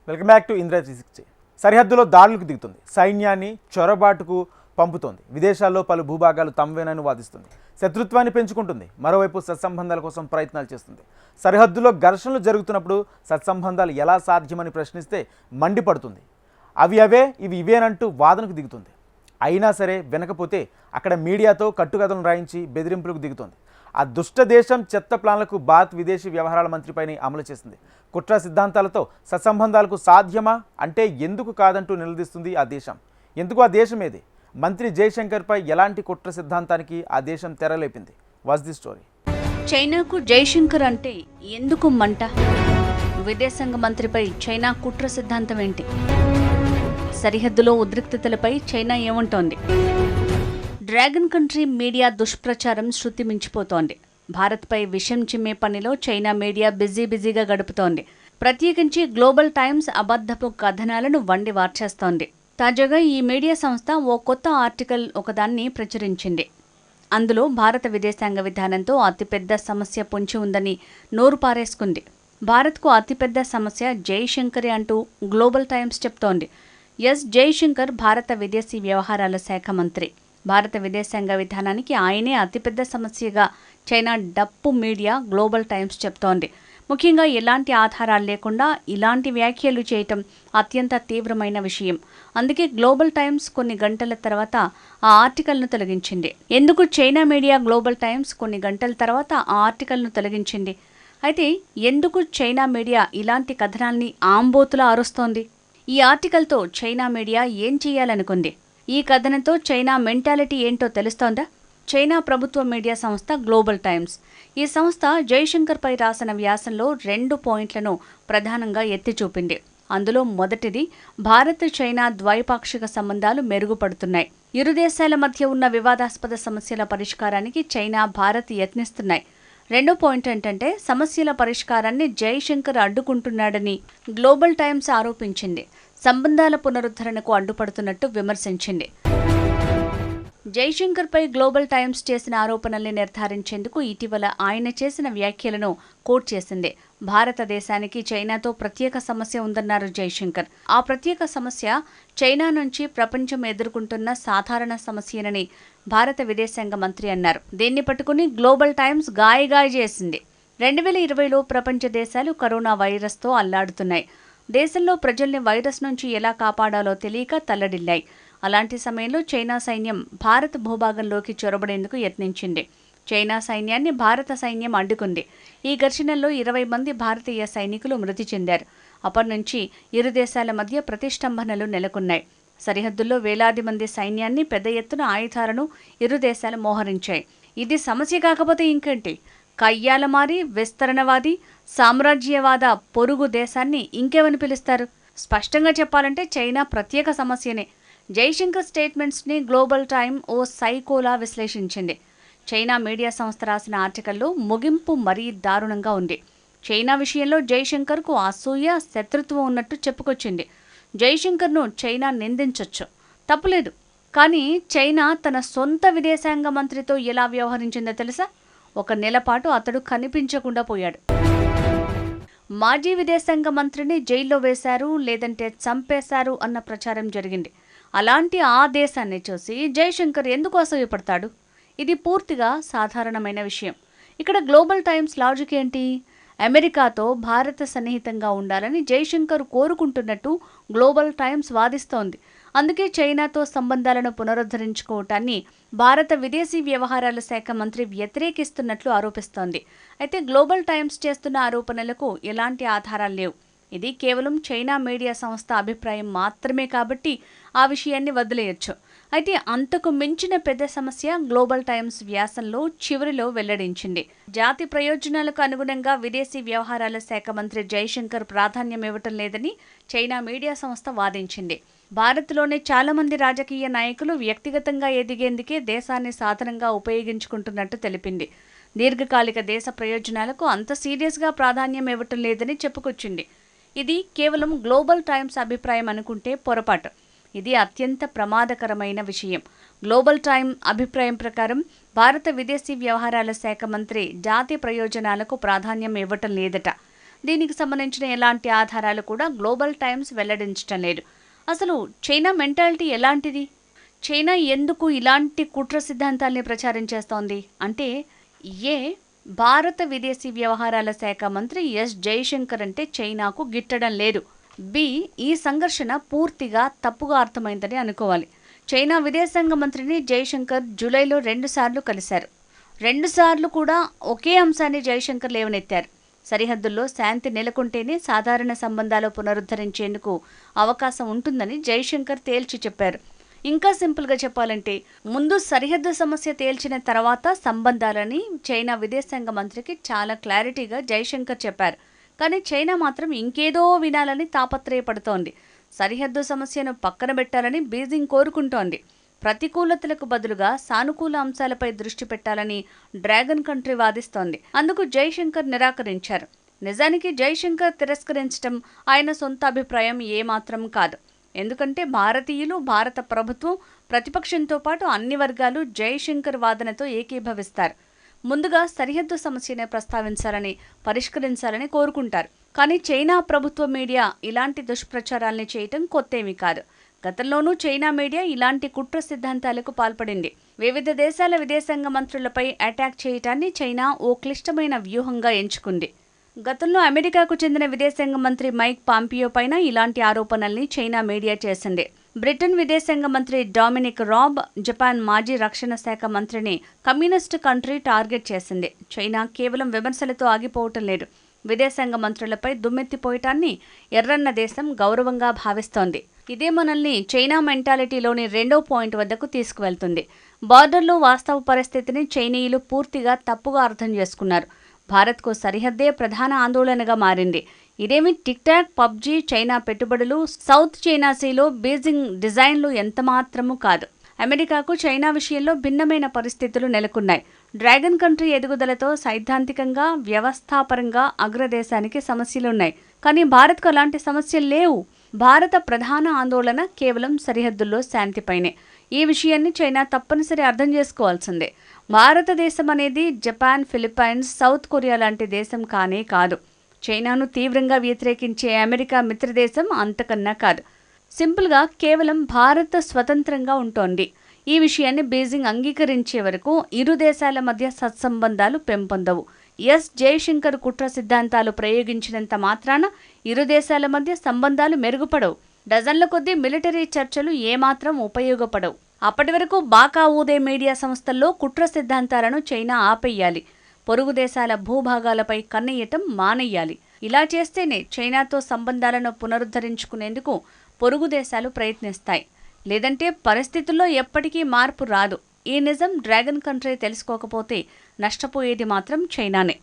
Welcome back to Indra 360. సరిహద్దులో దాడులకు దిగుతుంది, సైన్యాన్ని చొరబాటుకు పంపుతోంది, విదేశాల్లో పలు భూభాగాలు తమవేనని వాదిస్తుంది, శత్రుత్వాన్ని పెంచుకుంటుంది, మరోవైపు సత్సంబంధాల కోసం ప్రయత్నాలు చేస్తుంది. సరిహద్దులో ఘర్షణలు జరుగుతున్నప్పుడు సత్సంబంధాలు ఎలా సాధ్యమని ప్రశ్నిస్తే మండిపడుతుంది. అవి అవే ఇవి ఇవేనంటూ వాదనకు దిగుతుంది. అయినా సరే వినకపోతే అక్కడ మీడియాతో కట్టుకథలను రాయించి బెదిరింపులకు దిగుతోంది. ఆ దుష్ట దేశం చెత్త ప్లాన్లకు భారత్ విదేశీ వ్యవహారాల మంత్రిపైన అమలు చేసింది. కుట్ర సిద్ధాంతాలతో సత్సంబంధాలకు సాధ్యమా అంటే ఎందుకు కాదంటూ నిలదీస్తుంది ఆ దేశం. ఎందుకు ఆ దేశం ఏది? మంత్రి జైశంకర్పై ఎలాంటి కుట్ర సిద్ధాంతానికి ఆ దేశం తెరలేపింది? Watch the story. చైనాకు జైశంకర్ అంటే ఎందుకు మంట? విదేశాంగ మంత్రిపై చైనా కుట్ర సిద్ధాంతం ఏంటి? సరిహద్దులో ఉద్రిక్తతలపై చైనా ఏమంటోంది? డ్రాగన్ కంట్రీ మీడియా దుష్ప్రచారం శృతి మించిపోతోంది. భారత్పై విషం చిమ్మే పనిలో చైనా మీడియా బిజీగా గడుపుతోంది. ప్రత్యేకించి గ్లోబల్ టైమ్స్ అబద్ధపు కథనాలను వండి వార్చేస్తోంది. తాజాగా ఈ మీడియా సంస్థ ఓ కొత్త ఆర్టికల్ ఒకదాన్ని ప్రచురించింది. అందులో భారత విదేశాంగ విధానంతో అతిపెద్ద సమస్య పొంచి ఉందని నోరు పారేసుకుంది. భారత్కు అతిపెద్ద సమస్య జైశంకరే అంటూ గ్లోబల్ టైమ్స్ చెప్తోంది. జైశంకర్ భారత విదేశీ వ్యవహారాల శాఖ మంత్రి. భారత విదేశాంగ విధానానికి ఆయనే అతిపెద్ద సమస్యగా చైనా డప్పు మీడియా గ్లోబల్ టైమ్స్ చెప్తోంది. ముఖ్యంగా ఎలాంటి ఆధారాలు లేకుండా ఇలాంటి వ్యాఖ్యలు చేయటం అత్యంత తీవ్రమైన విషయం. అందుకే గ్లోబల్ టైమ్స్ కొన్ని గంటల తర్వాత ఆ ఆర్టికల్ను తొలగించింది. ఎందుకు చైనా మీడియా గ్లోబల్ టైమ్స్ కొన్ని గంటల తర్వాత ఆ ఆర్టికల్ను తొలగించింది? అయితే ఎందుకు చైనా మీడియా ఇలాంటి కథనాల్ని ఆంబోతులా అరుస్తోంది? ఈ ఆర్టికల్తో చైనా మీడియా ఏం చేయాలనుకుంది? ఈ కథనంతో చైనా మెంటాలిటీ ఏంటో తెలుస్తోందా? చైనా ప్రభుత్వ మీడియా సంస్థ గ్లోబల్ టైమ్స్. ఈ సంస్థ జైశంకర్పై రాసిన వ్యాసంలో 2 పాయింట్లను ప్రధానంగా ఎత్తి చూపింది. అందులో మొదటిది, భారత్ చైనా ద్వైపాక్షిక సంబంధాలు మెరుగుపడుతున్నాయి. ఇరు దేశాల మధ్య ఉన్న వివాదాస్పద సమస్యల పరిష్కారానికి చైనా, భారత్ యత్నిస్తున్నాయి. రెండో పాయింట్ ఏంటంటే, సమస్యల పరిష్కారాన్ని జైశంకర్ అడ్డుకుంటున్నాడని గ్లోబల్ టైమ్స్ ఆరోపించింది. సంబంధాల పునరుద్ధరణకు అడ్డుపడుతున్నట్టు విమర్శించింది. జైశంకర్పై గ్లోబల్ టైమ్స్ చేసిన ఆరోపణల్ని నిర్ధారించేందుకు ఇటీవల ఆయన చేసిన వ్యాఖ్యలను కోట్ చేసింది. భారతదేశానికి చైనాతో ప్రత్యేక సమస్య ఉందన్నారు జైశంకర్. ఆ ప్రత్యేక సమస్య చైనా నుంచి ప్రపంచం ఎదుర్కొంటున్న సాధారణ సమస్యనని భారత విదేశాంగ మంత్రి అన్నారు. దీన్ని పట్టుకుని గ్లోబల్ టైమ్స్ గాయగాయ చేసింది. 2020లో ప్రపంచ దేశాలు కరోనా వైరస్తో అల్లాడుతున్నాయి. దేశంలో ప్రజల్ని వైరస్ నుంచి ఎలా కాపాడాలో తెలియక తల్లడిల్లాయి. అలాంటి సమయంలో చైనా సైన్యం భారత భూభాగంలోకి చొరబడేందుకు యత్నించింది. చైనా సైన్యాన్ని భారత సైన్యం అడ్డుకుంది. ఈ ఘర్షణల్లో 20 మంది భారతీయ సైనికులు మృతి చెందారు. అప్పటి నుంచి ఇరు దేశాల మధ్య ప్రతిష్టంభనలు నెలకొన్నాయి. సరిహద్దుల్లో వేలాది మంది సైన్యాన్ని, పెద్ద ఎత్తున ఆయుధాలను ఇరు దేశాలు మోహరించాయి. ఇది సమస్య కాకపోతే ఇంకేంటి? కయ్యాలమారి, విస్తరణవాది, సామ్రాజ్యవాద పొరుగు దేశాన్ని ఇంకేమని పిలుస్తారు? స్పష్టంగా చెప్పాలంటే చైనా ప్రత్యేక సమస్యనే. జైశంకర్ స్టేట్మెంట్స్ని గ్లోబల్ టైమ్ ఓ సైకోలా విశ్లేషించింది. చైనా మీడియా సంస్థ రాసిన ఆర్టికల్లో ముగింపు మరీ దారుణంగా ఉంది. చైనా విషయంలో జైశంకర్కు అసూయ, శత్రుత్వం ఉన్నట్టు చెప్పుకొచ్చింది. జైశంకర్ను చైనా నిందించొచ్చు, తప్పులేదు. కానీ చైనా తన సొంత విదేశాంగ మంత్రితో ఎలా వ్యవహరించిందో తెలుసా? 1 నెల పాటు అతడు కనిపించకుండా పోయాడు. మాజీ విదేశాంగ మంత్రిని జైల్లో వేశారు, లేదంటే చంపేశారు అన్న ప్రచారం జరిగింది. అలాంటి ఆ దేశాన్ని చూసి జైశంకర్ ఎందుకు అసూయపడతాడు? ఇది పూర్తిగా సాధారణమైన విషయం. ఇక్కడ గ్లోబల్ టైమ్స్ లాజిక్ ఏంటి? అమెరికాతో భారత సన్నిహితంగా ఉండాలని జైశంకర్ కోరుకుంటున్నట్టు గ్లోబల్ టైమ్స్ వాదిస్తోంది. అందుకే చైనాతో సంబంధాలను పునరుద్ధరించుకోవటాన్ని భారత విదేశీ వ్యవహారాల శాఖ మంత్రి వ్యతిరేకిస్తున్నట్లు ఆరోపిస్తోంది. అయితే గ్లోబల్ టైమ్స్ చేస్తున్న ఆరోపణలకు ఎలాంటి ఆధారాలు లేవు. ఇది కేవలం చైనా మీడియా సంస్థ అభిప్రాయం మాత్రమే కాబట్టి ఆ విషయాన్ని వదిలేయొచ్చు. అయితే అంతకు మించిన పెద్ద సమస్య గ్లోబల్ టైమ్స్ వ్యాసంలో చివరిలో వెల్లడించింది. జాతి ప్రయోజనాలకు అనుగుణంగా విదేశీ వ్యవహారాల శాఖ మంత్రి జైశంకర్ ప్రాధాన్యం ఇవ్వటం లేదని చైనా మీడియా సంస్థ వాదించింది. భారత్లోని చాలా మంది రాజకీయ నాయకులు వ్యక్తిగతంగా ఎదిగేందుకే దేశాన్ని సాధనంగా ఉపయోగించుకుంటున్నట్టు తెలిపింది. దీర్ఘకాలిక దేశ ప్రయోజనాలకు అంత సీరియస్గా ప్రాధాన్యం ఇవ్వటం లేదని చెప్పుకొచ్చింది. ఇది కేవలం గ్లోబల్ టైమ్స్ అభిప్రాయం అనుకుంటే పొరపాటు. ఇది అత్యంత ప్రమాదకరమైన విషయం. గ్లోబల్ టైమ్ అభిప్రాయం ప్రకారం భారత విదేశీ వ్యవహారాల శాఖ మంత్రి జాతి ప్రయోజనాలకు ప్రాధాన్యం ఇవ్వటం లేదట. దీనికి సంబంధించిన ఎలాంటి ఆధారాలు కూడా గ్లోబల్ టైమ్స్ వెల్లడించడం లేదు. అసలు చైనా మెంటాలిటీ ఎలాంటిది? చైనా ఎందుకు ఇలాంటి కుట్ర సిద్ధాంతాల్ని ప్రచారం చేస్తోంది అంటే, భారత విదేశీ వ్యవహారాల శాఖ మంత్రి ఎస్ జయశంకర్ అంటే చైనాకు గిట్టడం లేదు. ఈ సంఘర్షణ పూర్తిగా తప్పుగా అర్థమైందని అనుకోవాలి. చైనా విదేశాంగ మంత్రిని జయశంకర్ జూలైలో 2 సార్లు కలిశారు. 2 సార్లు కూడా ఒకే అంశాన్ని జయశంకర్ లేవనెత్తారు. సరిహద్దుల్లో శాంతి నెలకొంటేనే సాధారణ సంబంధాలు పునరుద్ధరించేందుకు అవకాశం ఉంటుందని జయశంకర్ తేల్చి చెప్పారు. ఇంకా సింపుల్గా చెప్పాలంటే, ముందు సరిహద్దు సమస్య తేల్చిన తర్వాత సంబంధాలని చైనా విదేశాంగ మంత్రికి చాలా క్లారిటీగా జయశంకర్ చెప్పారు. కానీ చైనా మాత్రం ఇంకేదో వినాలని తాపత్రయపడుతోంది. సరిహద్దు సమస్యను పక్కన పెట్టాలని బీజింగ్ కోరుకుంటోంది. ప్రతికూలతలకు బదులుగా సానుకూల అంశాలపై దృష్టి పెట్టాలని డ్రాగన్ కంట్రీ వాదిస్తోంది. అందుకు జయశంకర్ నిరాకరించారు. నిజానికి జయశంకర్ తిరస్కరించడం ఆయన సొంత అభిప్రాయం ఏమాత్రం కాదు. ఎందుకంటే భారతీయులు, భారత ప్రభుత్వం, ప్రతిపక్షంతో పాటు అన్ని వర్గాలు జయశంకర్ వాదనతో ఏకీభవిస్తారు. ముందుగా సరిహద్దు సమస్యనే ప్రస్తావించాలని, పరిష్కరించాలని కోరుకుంటారు. కానీ చైనా ప్రభుత్వ మీడియా ఇలాంటి దుష్ప్రచారాల్ని చేయటం కొత్తేమీ కాదు. గతంలోనూ చైనా మీడియా ఇలాంటి కుట్ర సిద్ధాంతాలకు పాల్పడింది. వివిధ దేశాల విదేశాంగ మంత్రులపై అటాక్ చేయటాన్ని చైనా ఓ క్లిష్టమైన వ్యూహంగా ఎంచుకుంది. గతంలో అమెరికాకు చెందిన విదేశాంగ మంత్రి మైక్ పాంపియో పైన ఇలాంటి ఆరోపణల్ని చైనా మీడియా చేసింది. బ్రిటన్ విదేశాంగ మంత్రి డామినిక్ రాబ్, జపాన్ మాజీ రక్షణ శాఖ మంత్రిని కమ్యూనిస్టు కంట్రీ టార్గెట్ చేసింది. చైనా కేవలం విమర్శలతో ఆగిపోవటం లేదు. విదేశాంగ మంత్రులపై దుమ్మెత్తిపోయటాన్ని ఎర్రన్న దేశం గౌరవంగా భావిస్తోంది. ఇదే మనల్ని చైనా మెంటాలిటీలోని 2వ పాయింట్ వద్దకు తీసుకువెళ్తుంది. బార్డర్లో వాస్తవ పరిస్థితిని చైనీయులు పూర్తిగా తప్పుగా అర్థం చేసుకున్నారు. భారత్కు సరిహద్దే ప్రధాన ఆందోళనగా మారింది. ఇదేమి టిక్ టాక్, పబ్జీ, చైనా పెట్టుబడులు, సౌత్ చైనా సీలో బీజింగ్ డిజైన్లు ఎంతమాత్రమూ కాదు. అమెరికాకు చైనా విషయంలో భిన్నమైన పరిస్థితులు నెలకొన్నాయి. డ్రాగన్ కంట్రీ ఎదుగుదలతో సైద్ధాంతికంగా, వ్యవస్థాపరంగా అగ్రదేశానికి సమస్యలున్నాయి. కానీ భారత్కు అలాంటి సమస్యలు లేవు. భారత ప్రధాన ఆందోళన కేవలం సరిహద్దుల్లో శాంతిపైనే. ఈ విషయాన్ని చైనా తప్పనిసరి అర్థం చేసుకోవాల్సిందే. భారతదేశం అనేది జపాన్, ఫిలిప్పైన్స్, సౌత్ కొరియా లాంటి దేశం కానే కాదు. చైనాను తీవ్రంగా వ్యతిరేకించే అమెరికా మిత్రదేశం అంతకన్నా కాదు. సింపుల్గా కేవలం భారత్ స్వతంత్రంగా ఉంటోంది. ఈ విషయాన్ని బీజింగ్ అంగీకరించే వరకు ఇరు దేశాల మధ్య సత్సంబంధాలు పెంపొందవు. ఎస్ జయశంకర్ కుట్ర సిద్ధాంతాలు ప్రయోగించినంత మాత్రాన ఇరు దేశాల మధ్య సంబంధాలు మెరుగుపడవు. డజన్ల కొద్దీ మిలిటరీ చర్చలు ఏమాత్రం ఉపయోగపడవు. అప్పటి వరకు బాకా ఊదే మీడియా సంస్థల్లో కుట్ర సిద్ధాంతాలను చైనా ఆపేయాలి. పొరుగు దేశాల భూభాగాలపై కన్నెయ్యటం మానేయాలి. ఇలా చేస్తేనే చైనాతో సంబంధాలను పునరుద్ధరించుకునేందుకు పొరుగు దేశాలు ప్రయత్నిస్తాయి. లేదంటే పరిస్థితుల్లో ఎప్పటికీ మార్పు రాదు. ఈ నిజం డ్రాగన్ కంట్రీ తెలుసుకోకపోతే నష్టపోయేది మాత్రం చైనానే.